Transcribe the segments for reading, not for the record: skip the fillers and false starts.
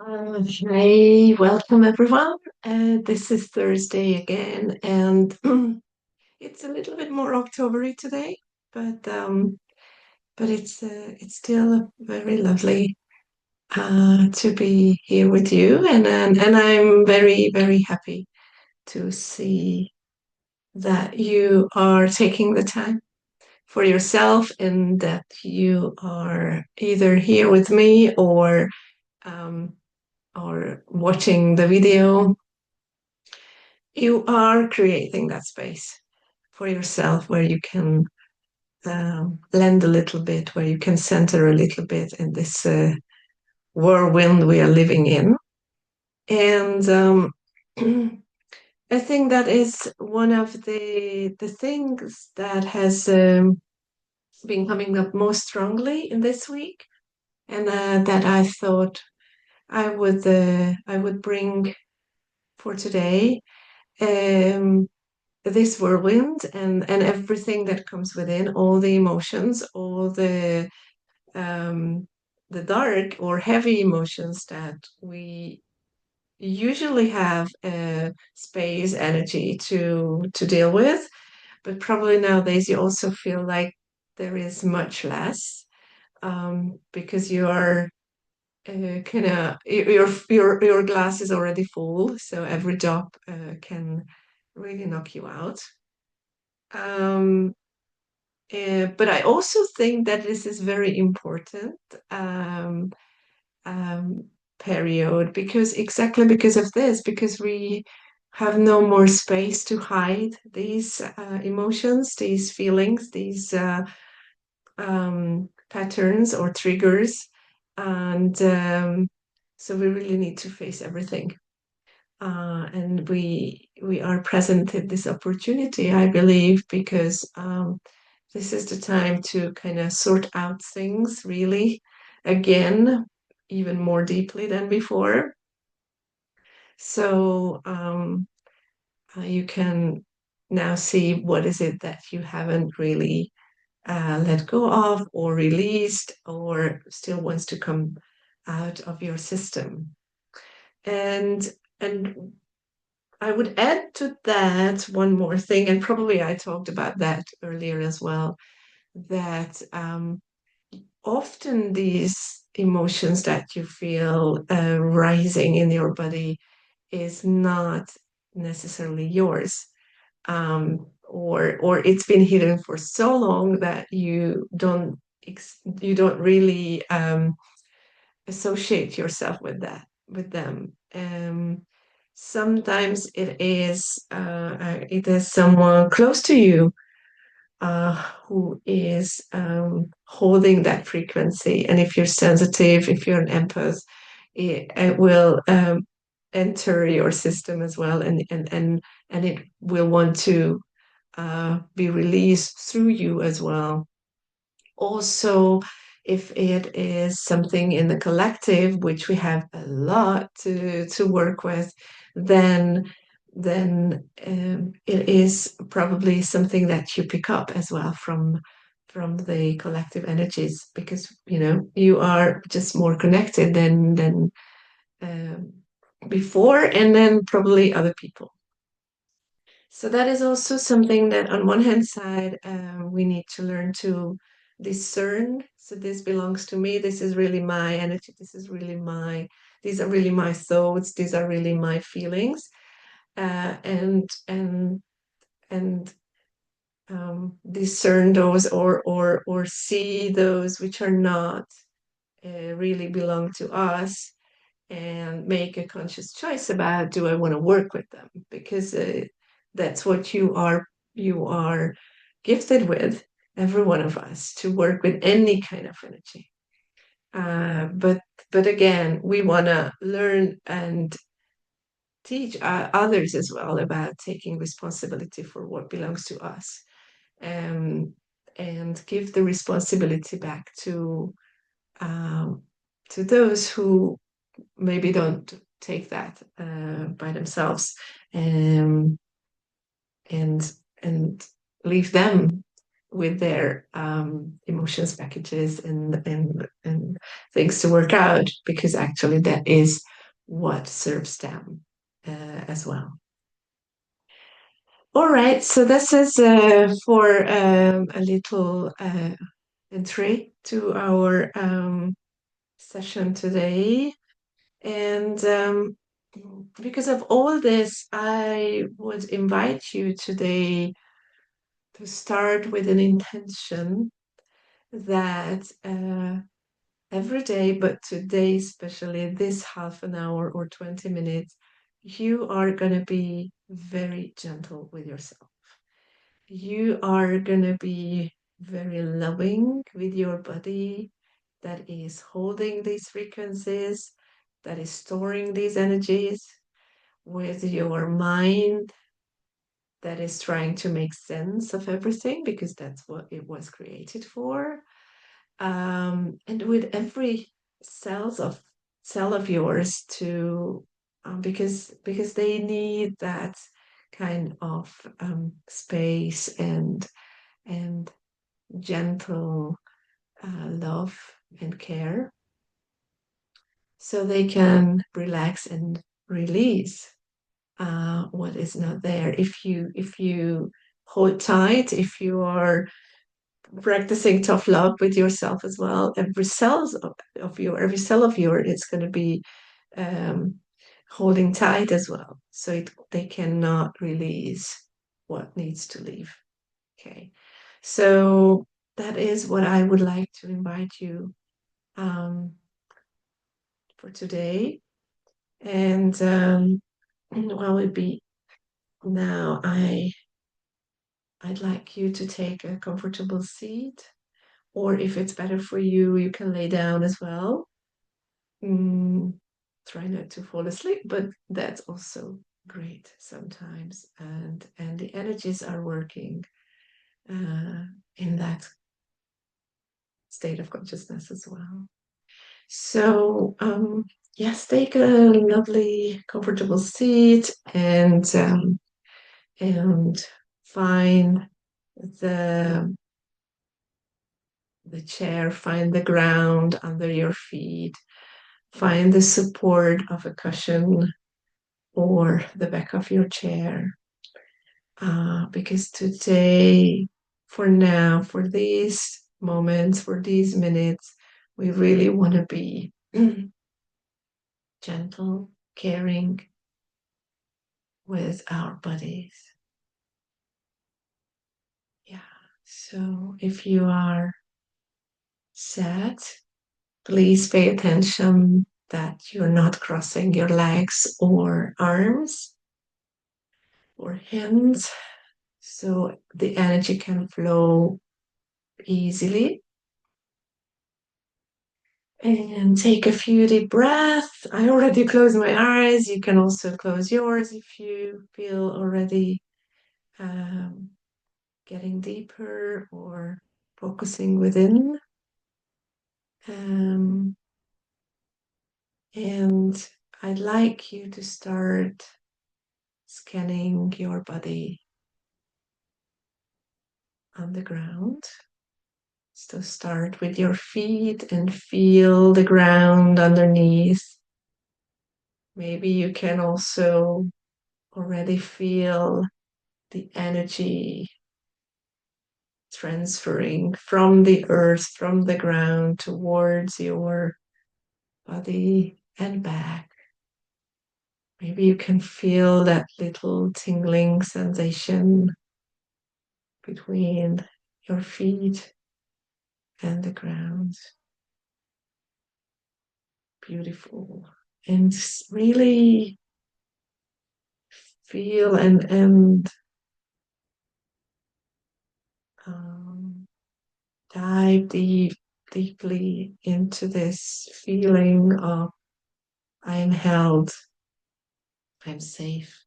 Hi, welcome everyone. This is Thursday again, and it's a little bit more Octobery today, but um, but it's still very lovely to be here with you, and I'm very happy to see that you are taking the time for yourself and that you are either here with me um, or watching the video. You are creating that space for yourself where you can lend a little bit, where you can center a little bit in this whirlwind we are living in. And I think that is one of the things that has been coming up most strongly in this week, and that I thought I would bring for today. Um, this whirlwind and everything that comes within, all the emotions, all the dark or heavy emotions that we usually have space energy to deal with, but probably nowadays you also feel like there is much less, because you are kind of your glass is already full, so every drop can really knock you out. Um, but I also think that this is very important um, um, period because exactly because of this, because we have no more space to hide these emotions, these feelings, these patterns or triggers, and so we really need to face everything. And we are present in this opportunity, I believe, because this is the time to kind of sort out things really again, even more deeply than before. So you can now see what is it that you haven't really let go of or released or still wants to come out of your system. And and I would add to that one more thing, and probably I talked about that earlier as well, that often these emotions that you feel rising in your body is not necessarily yours, or it's been hidden for so long that you don't really associate yourself with them. Sometimes it is someone close to you who is holding that frequency. And if you're sensitive, if you're an empath, it will enter your system as well, and it will want to be released through you as well. Also, if it is something in the collective, which we have a lot to work with, then it is probably something that you pick up as well from the collective energies, because you are just more connected than um, before, and then probably other people. So that is also something that, on one hand side, we need to learn to discern. So this belongs to me. This is really my energy. These are really my thoughts. These are really my feelings. And discern those, or see those which are not really belong to us, and make a conscious choice about, do I want to work with them? Because that's what you are gifted with, every one of us, to work with any kind of energy. But again, we want to learn and teach others as well about taking responsibility for what belongs to us, um, and give the responsibility back um, to those who maybe don't take that by themselves, um, and and leave them with their emotions packages and things to work out, because actually that is what serves them as well. All right, so this is for a little entry to our session today. And because of all this, I would invite you today to start with an intention that every day, but today, especially this half an hour or 20 minutes, you are going to be very gentle with yourself. You are going to be very loving with your body that is holding these frequencies, that is storing these energies, with your mind that is trying to make sense of everything because that's what it was created for. And with every cell of yours to because they need that kind of space and gentle love and care so they can relax and release what is not there. If you hold tight, if you are practicing tough love with yourself as well, every cell of your it's going to be um, holding tight as well, so they cannot release what needs to leave. Okay, so that is what I would like to invite you um, for today. And well, it be now. I'd like you to take a comfortable seat, or if it's better for you, you can lay down as well. Mm, try not to fall asleep, but that's also great sometimes. And the energies are working uh, in that state of consciousness as well. So yes, take a lovely, comfortable seat and find the the chair, find the ground under your feet, find the support of a cushion or the back of your chair. Because today, for now, for these moments, for these minutes, we really want to be gentle, caring with our bodies. Yeah. So if you are sad, please pay attention that you're not crossing your legs or arms or hands so the energy can flow easily. And take a few deep breaths. I already closed my eyes. You can also close yours if you feel already um, getting deeper or focusing within. Um, and I'd like you to start scanning your body on the ground. So start with your feet and feel the ground underneath. Maybe you can also already feel the energy transferring from the earth, from the ground towards your body and back. Maybe you can feel that little tingling sensation between your feet and the ground. Beautiful. And really feel and um, dive deeply into this feeling of I'm held, I'm safe.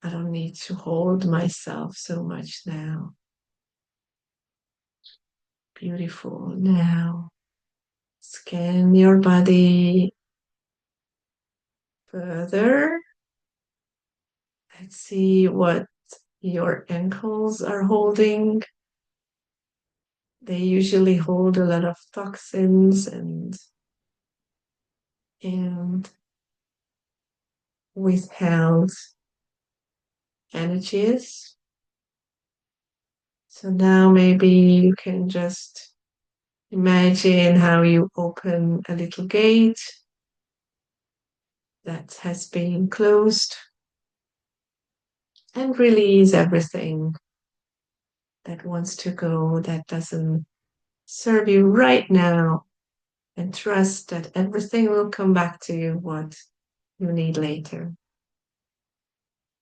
I don't need to hold myself so much now. Beautiful. Now, scan your body further. Let's see what your ankles are holding. They usually hold a lot of toxins and and withheld energies. So now maybe you can just imagine how you open a little gate that has been closed and release everything that wants to go, that doesn't serve you right now, and trust that everything will come back to you what you need later.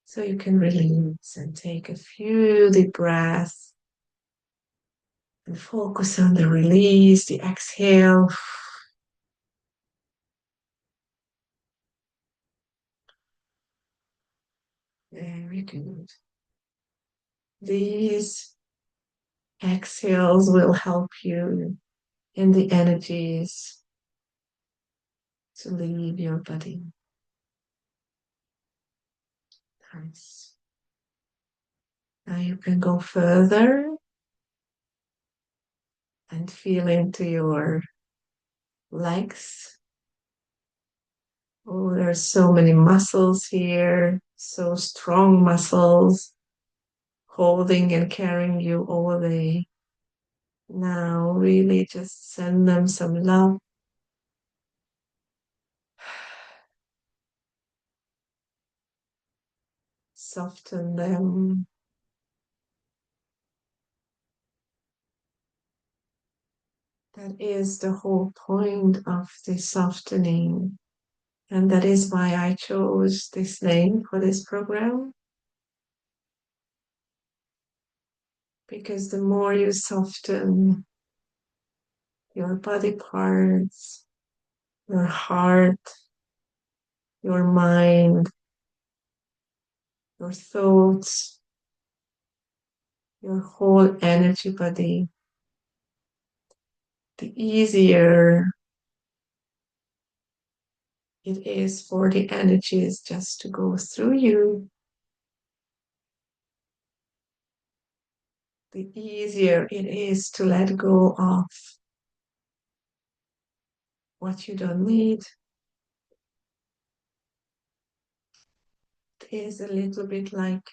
So you can release and take a few deep breaths and focus on the release, the exhale. Very good. These exhales will help you in the energies to leave your body. Nice. Now you can go further and feel into your legs. Oh, there's so many muscles here, so strong muscles holding and carrying you all day. Now, really just send them some love. Soften them. That is the whole point of the softening. And that is why I chose this name for this program. Because the more you soften your body parts, your heart, your mind, your thoughts, your whole energy body, the easier it is for the energies just to go through you, the easier it is to let go of what you don't need. It is a little bit like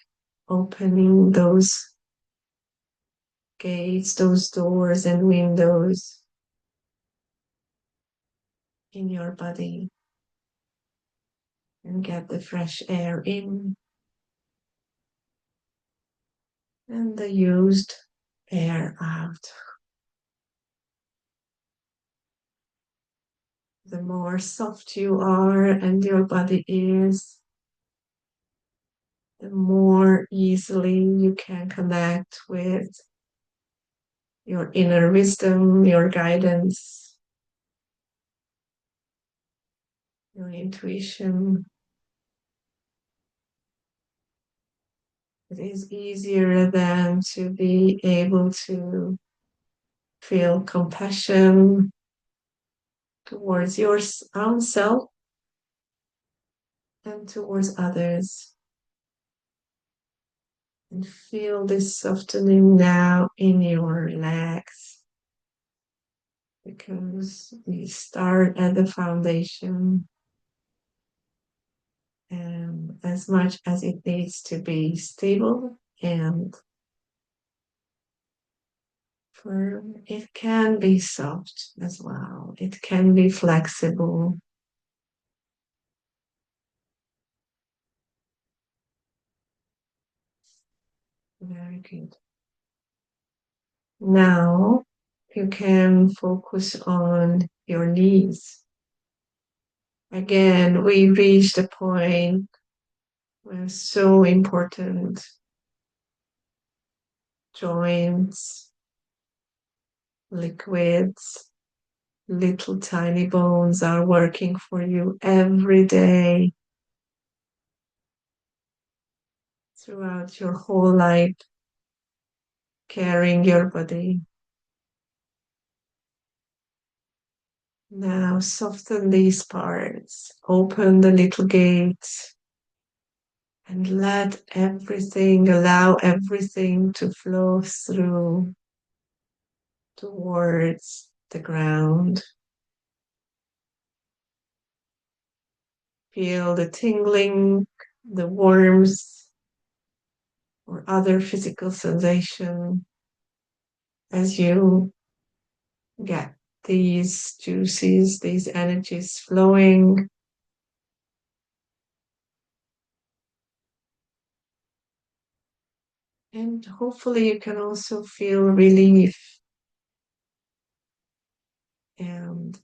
opening those gates, those doors and windows in your body and get the fresh air in and the used air out. The more soft you are and your body is, the more easily you can connect with your inner wisdom, your guidance, your intuition. It is easier then to be able to feel compassion towards your own self and towards others. And feel this softening now in your legs, because we start at the foundation, and as much as it needs to be stable and firm, it can be soft as well. It can be flexible. Very good. Now you can focus on your knees. Again, we reached a point where so important joints, liquids, little tiny bones are working for you every day throughout your whole life, carrying your body. Now soften these parts, open the little gates, and allow everything to flow through towards the ground. Feel the tingling, the warmth, or other physical sensation as you get these juices, these energies flowing. And hopefully, you can also feel relief and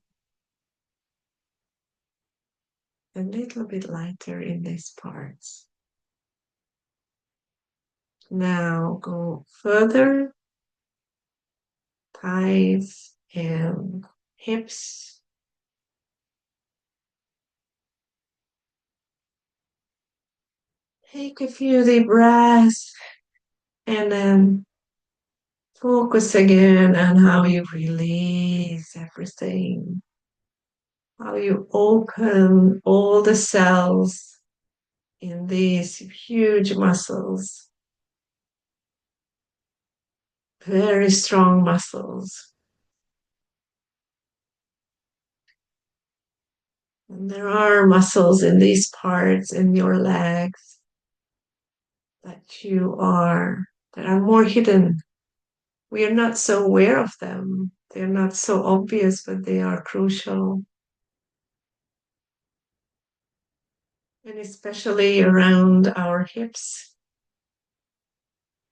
a little bit lighter in these parts. Now go further, thighs and hips. Take a few deep breaths and then focus again on how you release everything, how you open all the cells in these huge muscles, very strong muscles. And there are muscles in these parts in your legs that are more hidden. We are not so aware of them. They're not so obvious, but they are crucial. And especially around our hips,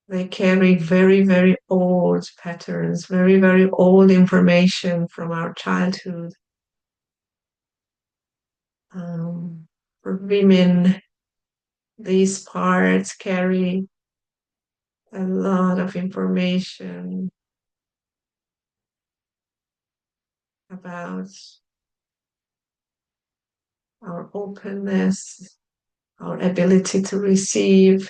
they carry very, very old patterns, very, very old information from our childhood. For women, these parts carry a lot of information about our openness, our ability to receive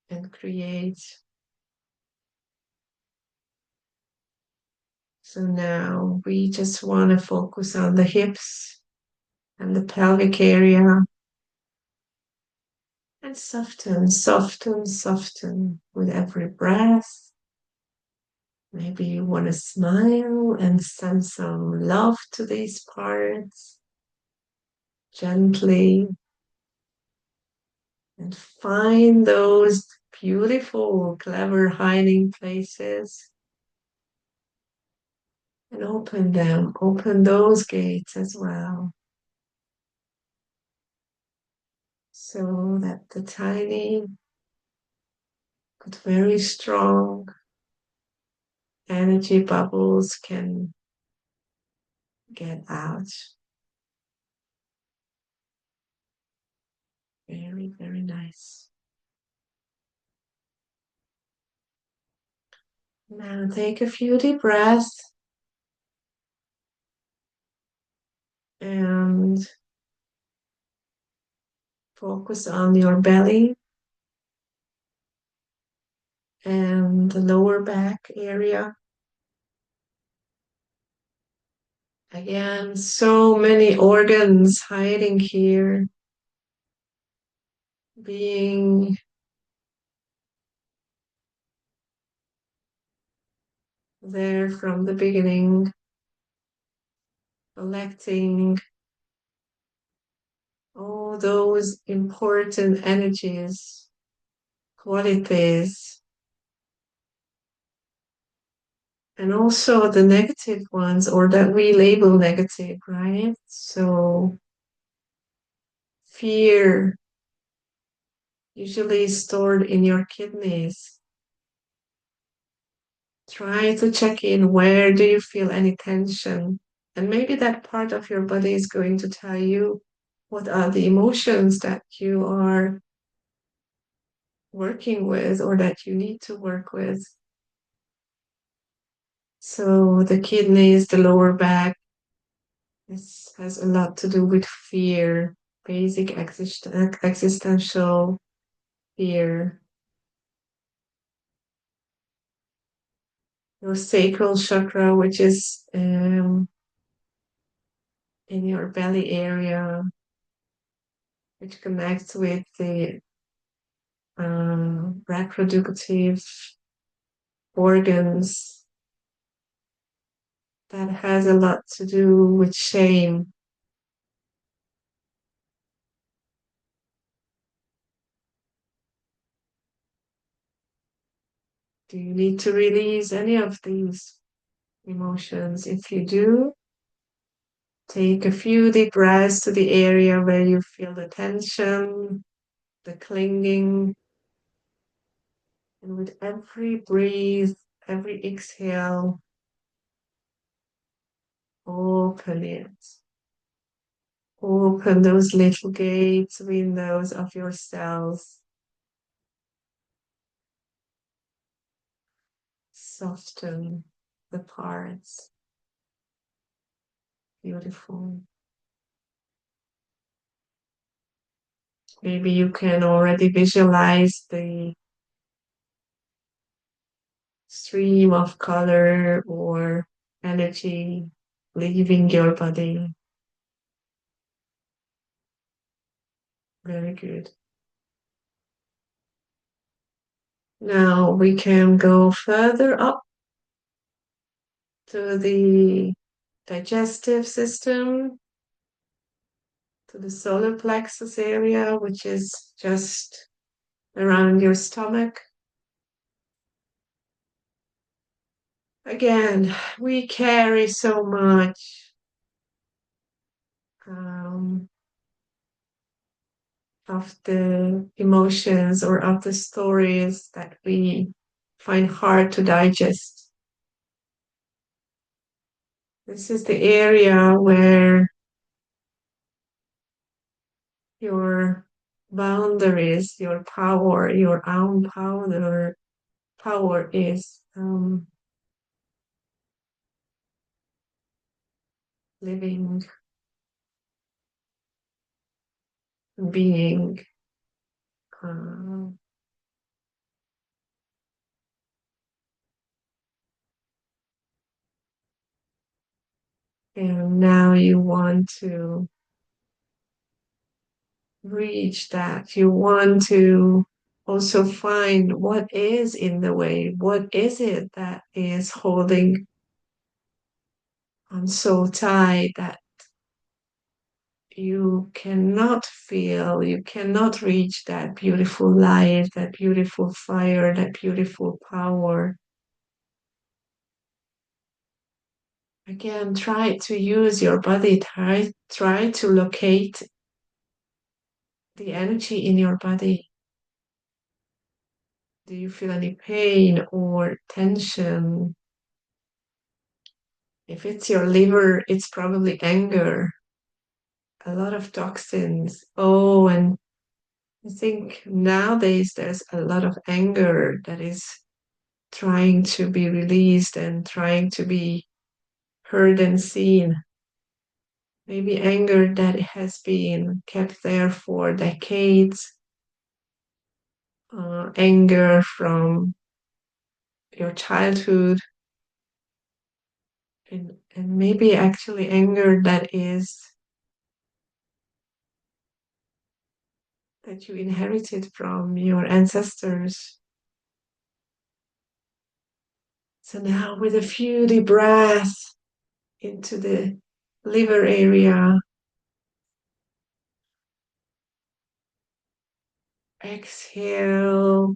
and create. So now we just want to focus on the hips and the pelvic area and soften, soften, soften with every breath. Maybe you want to smile and send some love to these parts gently and find those beautiful, clever hiding places and open them, open those gates as well. So that the tiny but very strong energy bubbles can get out. Very, very nice. Now take a few deep breaths and focus on your belly and the lower back area. Again, so many organs hiding here, being there from the beginning, collecting all those important energies, qualities, and also the negative ones, or that we label negative, right? So, fear, usually stored in your kidneys. Try to check in, where do you feel any tension? And maybe that part of your body is going to tell you what are the emotions that you are working with or that you need to work with. So the kidneys, the lower back, this has a lot to do with fear, basic existential fear. Your sacral chakra, which is in your belly area, which connects with the reproductive organs. that has a lot to do with shame. Do you need to release any of these emotions? If you do, take a few deep breaths to the area where you feel the tension, the clinging, and with every breathe, every exhale, open it. Open those little gates, windows of your cells. Soften the parts. Beautiful. Maybe you can already visualize the stream of color or energy leaving your body. Very good. Now we can go further up to the digestive system, to the solar plexus area, which is just around your stomach. Again, we carry so much um, of the emotions or of the stories that we find hard to digest. This is the area where your boundaries, your power, your own power is living, being. Uh, and now you want to reach that. You want to also find what is in the way. What is it that is holding on so tight that you cannot feel, you cannot reach that beautiful light, that beautiful fire, that beautiful power. Again, try to use your body, try to locate the energy in your body. Do you feel any pain or tension? If it's your liver, it's probably anger, a lot of toxins. Oh, and I think nowadays there's a lot of anger that is trying to be released and trying to be heard and seen. Maybe anger that has been kept there for decades, anger from your childhood, and maybe actually anger that you inherited from your ancestors. So now with a few deep breaths into the liver area, exhale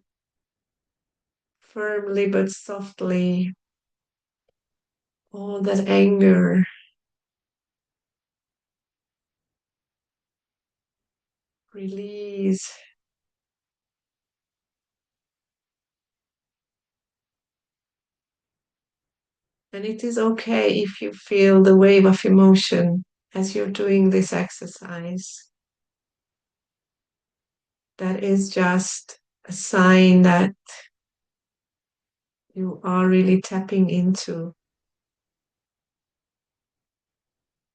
firmly but softly all that anger, release. And it is okay if you feel the wave of emotion as you're doing this exercise. That is just a sign that you are really tapping into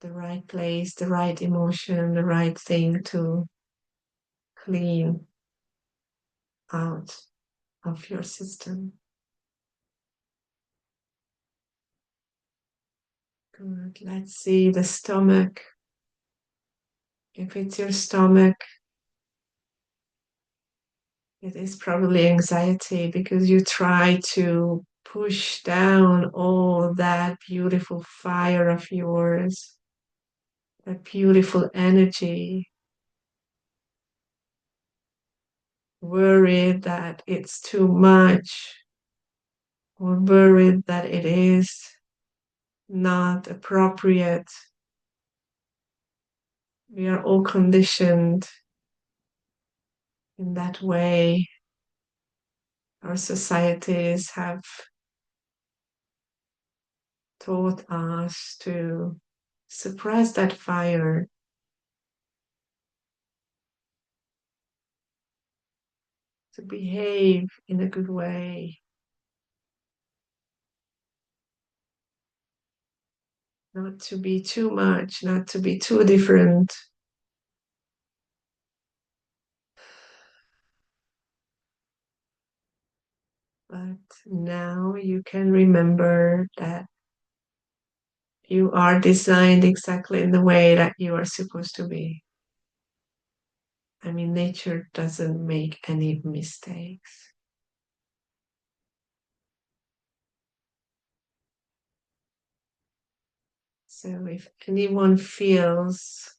the right place, the right emotion, the right thing to clean out of your system. Good. Let's see the stomach. If it's your stomach, it is probably anxiety because you try to push down all that beautiful fire of yours, that beautiful energy, worried that it's too much, or worried that it is not appropriate. We are all conditioned in that way. Our societies have taught us to suppress that fire, to behave in a good way, not to be too much, not to be too different. But now you can remember that you are designed exactly in the way that you are supposed to be. I mean, nature doesn't make any mistakes. So if anyone feels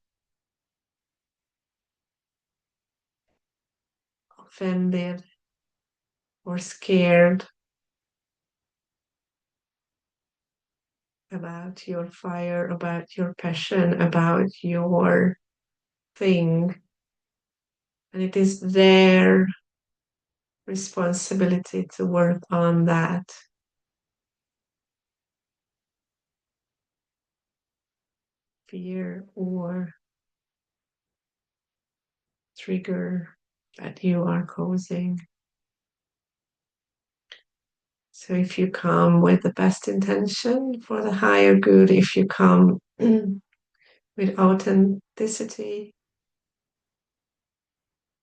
offended or scared about your fire, about your passion, about your thing, and it is their responsibility to work on that fear or trigger that you are causing. So if you come with the best intention for the higher good, if you come with authenticity,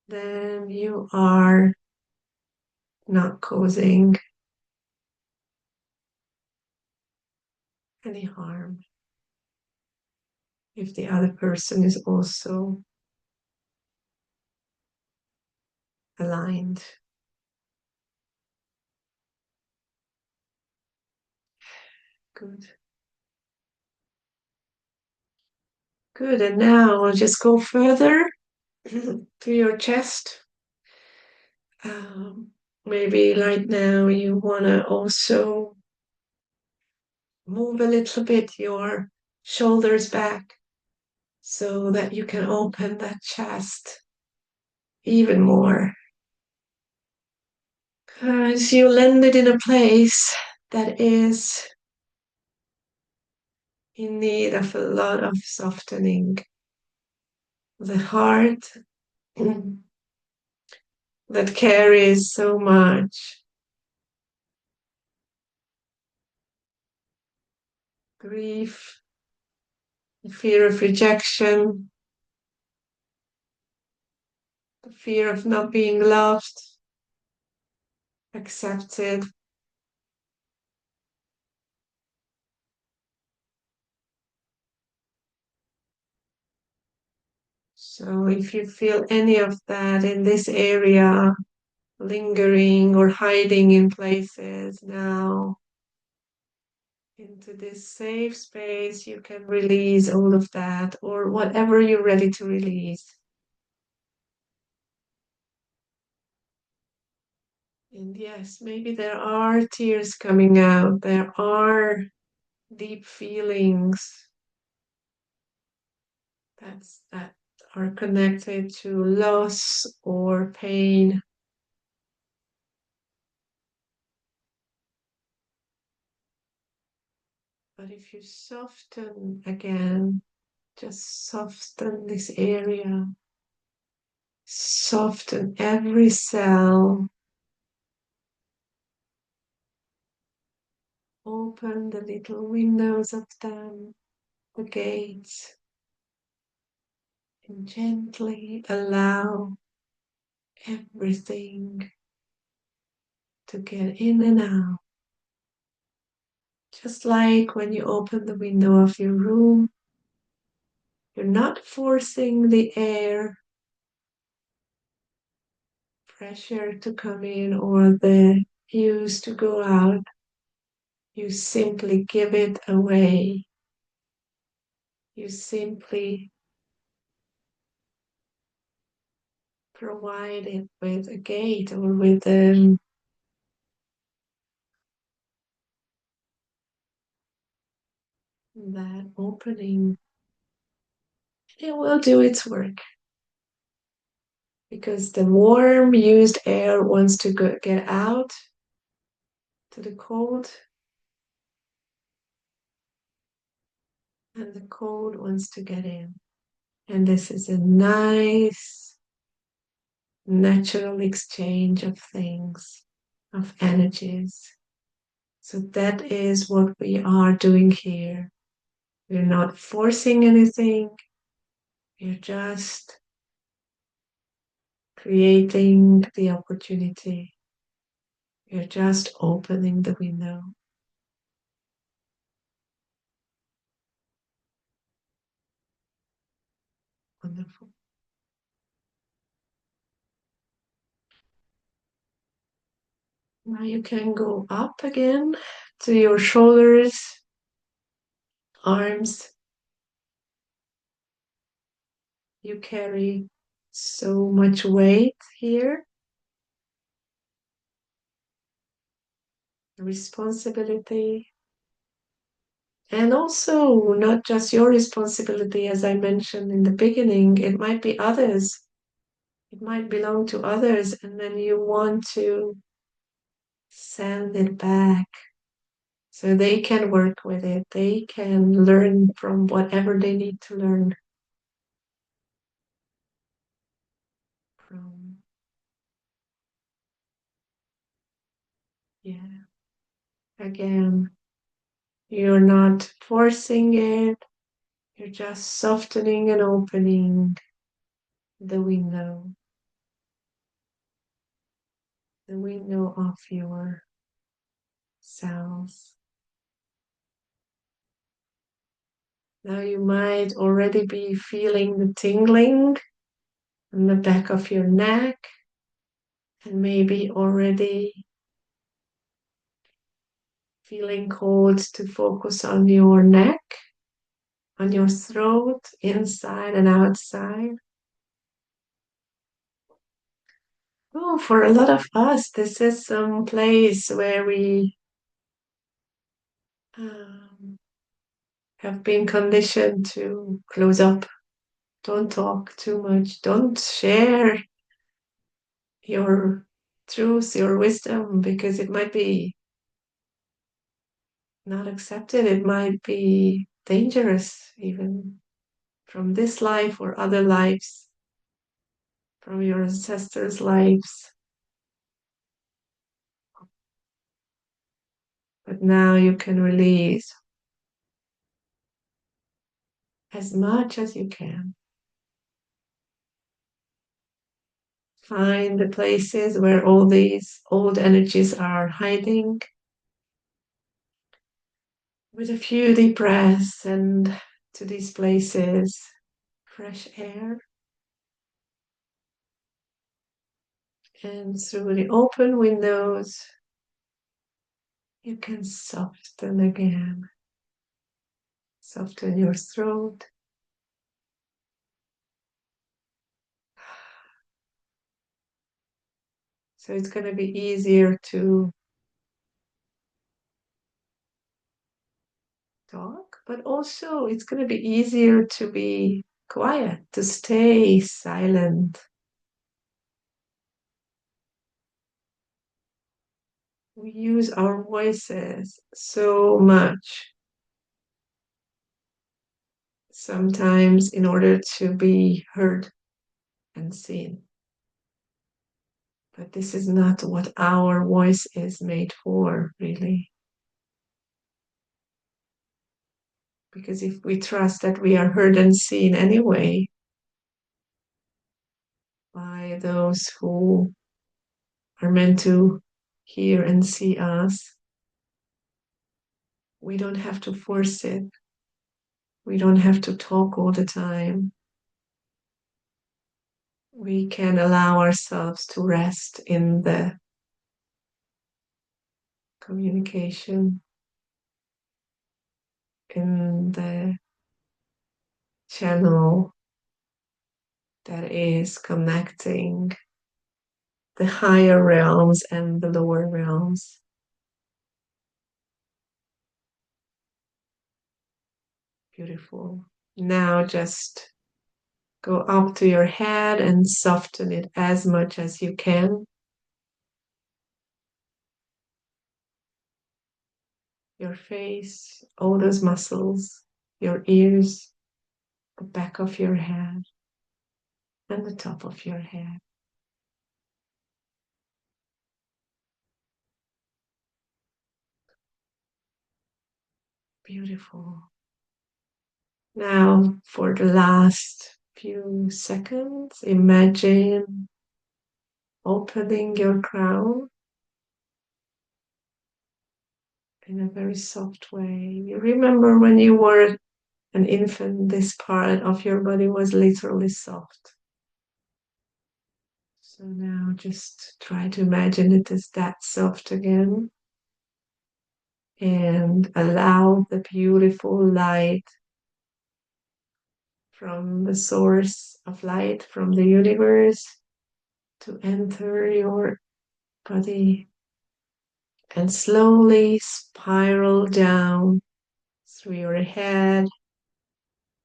then you are not causing any harm. If the other person is also aligned. Good. Good. And now I'll just go further to your chest. Maybe right now you want to also move a little bit your shoulders back so that you can open that chest even more. As you landed in a place that is in need of a lot of softening. The heart that carries so much grief, the fear of rejection, the fear of not being loved, accepted. So if you feel any of that in this area, lingering or hiding in places now, into this safe space, you can release all of that or whatever you're ready to release. And yes, maybe there are tears coming out, there are deep feelings that are connected to loss or pain. But if you soften again, just soften this area, soften every cell, open the little windows of them, the gates, and gently allow everything to get in and out. Just like when you open the window of your room, you're not forcing the air pressure to come in or the views to go out. You simply give it away. You simply provide it with a gate or with that opening. It will do its work because the warm, used air wants to get out to the cold, and the cold wants to get in. And this is a nice, natural exchange of things, of energies. So that is what we are doing here. We're not forcing anything, we're just creating the opportunity. We're just opening the window. Wonderful. Now you can go up again to your shoulders, arms. You carry so much weight here, responsibility, and also not just your responsibility, as I mentioned in the beginning, it might be others. It might belong to others, and then you want to send it back so they can work with it. They can learn from whatever they need to learn from. Yeah. Again, you're not forcing it, you're just softening and opening the window of your cells. Now you might already be feeling the tingling in the back of your neck, and maybe already feeling called to focus on your neck, on your throat, inside and outside. Oh, for a lot of us, this is some place where we um, have been conditioned to close up, don't talk too much, don't share your truth, your wisdom, because it might be not accepted, it might be dangerous, even from this life or other lives, from your ancestors' lives. But now you can release as much as you can. Find the places where all these old energies are hiding with a few deep breaths, and to these places, fresh air. And through the open windows, you can soften again. Soften your throat. So it's going to be easier to talk, but also it's going to be easier to be quiet, to stay silent. We use our voices so much, sometimes in order to be heard and seen. But this is not what our voice is made for, really. Because if we trust that we are heard and seen anyway by those who are meant to hear and see us, we don't have to force it. We don't have to talk all the time. We can allow ourselves to rest in the communication in the channel that is connecting the higher realms and the lower realms. Beautiful. Now just go up to your head and soften it as much as you can. Your face, all those muscles, your ears, the back of your head, and the top of your head. Beautiful. Now, for the last few seconds, imagine opening your crown in a very soft way. You remember when you were an infant, this part of your body was literally soft. So now just try to imagine it as that soft again and allow the beautiful light from the source of light from the universe to enter your body and slowly spiral down through your head,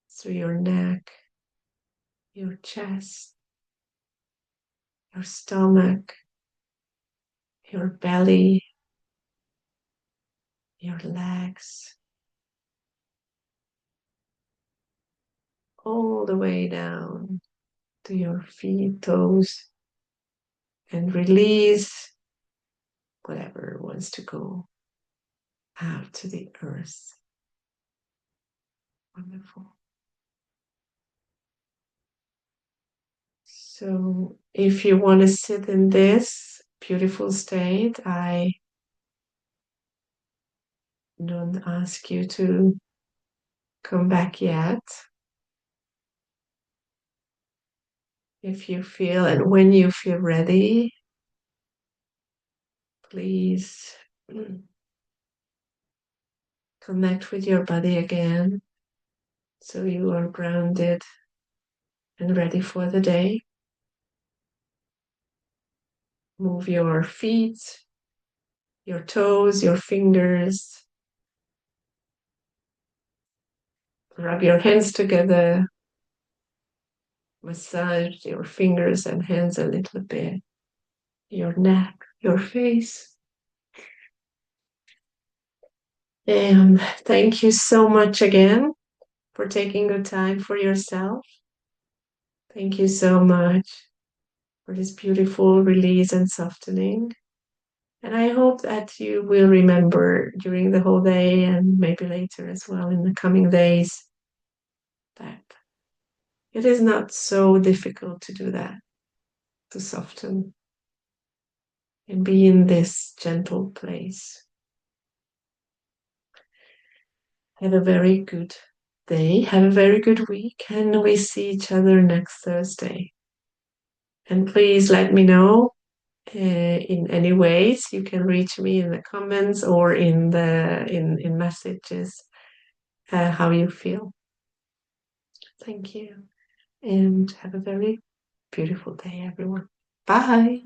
through your neck, your chest, your stomach, your belly, your legs, all the way down to your feet, toes, and release whatever wants to go out to the earth. Wonderful. So, if you want to sit in this beautiful state, I don't ask you to come back yet. If you feel and when you feel ready, please connect with your body again so you are grounded and ready for the day. Move your feet, your toes, your fingers. Rub your hands together. Massage your fingers and hands a little bit. Your neck, your face. And thank you so much again for taking the time for yourself. Thank you so much for this beautiful release and softening. And I hope that you will remember during the whole day and maybe later as well in the coming days that it is not so difficult to do that, to soften and be in this gentle place. Have a very good day. Have a very good week. And we see each other next Thursday. And please let me know in any ways. You can reach me in the comments or in messages how you feel. Thank you. And have a very beautiful day, everyone. Bye.